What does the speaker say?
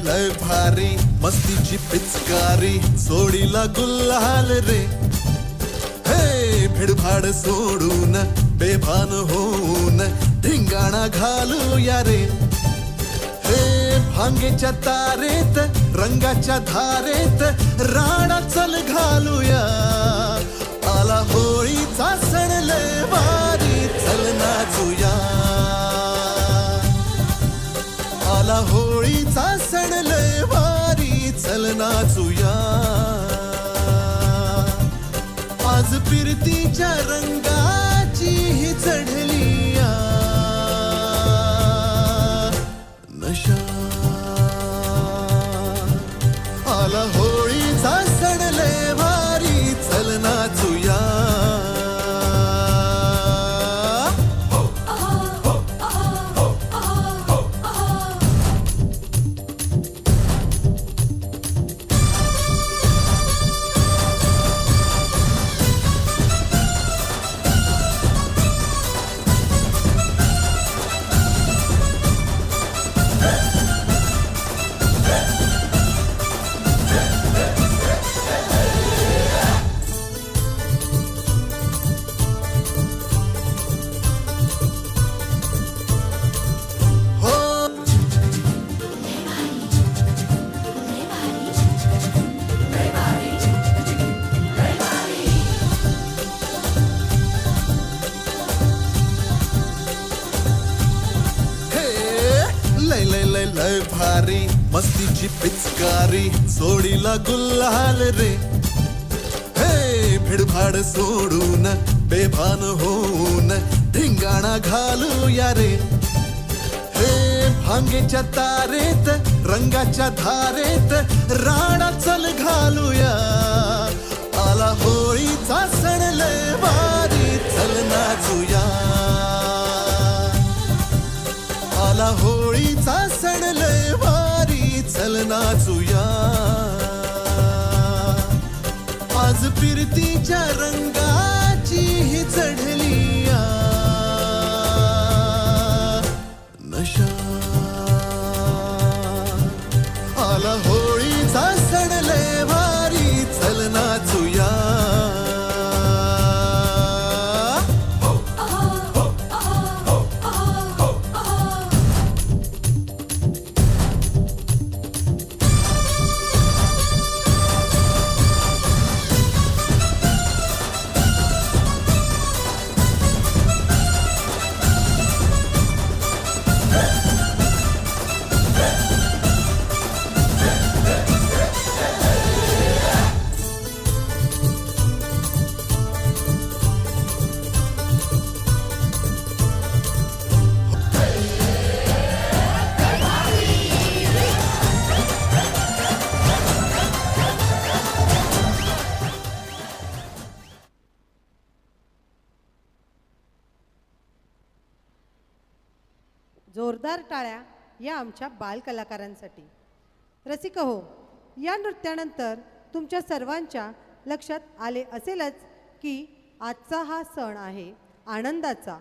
लय भारी मस्तीची पिचकारी सोडीला गुल्हाल रे. हे भिडभाड सोडून बेभान होऊन धिंगाणा घालूया रे. हे भांगेच्या तारेत रंगाच्या धारेत राणा चल घालूया. आला होळीचा सण लय भारी चल नाचूया. आला होळीचा सण लय भारी चल नाचूया. आज फिरतीच्या रंगाची ही चढली नशा. आला होळीचा सण लय भारी चल नाचूया. लय भारी मस्तीची पिचकारी सोडीला गुल्हाल रे. हे भिडभाड सोडून बेभान होऊन धिंगाणा घालूया रे. हे भांगेच्या तारेत रंगाच्या धारेत राणा चल घालूया. आला होळीचा सण लय भारी चल नाचूया. आला होळीचा सण लय भारी चल नाचूया. आज फिरतीच्या रंगाची ही चढली नशा. आला होळीचा सण लय भारी चल नाचूया. जोरदार टाळ्या या आमच्या बालकलाकारांसाठी. रसिक हो, या नृत्यानंतर तुमच्या सर्वांच्या लक्षात आले असेलच की आजचा हा सण आहे आनंदाचा.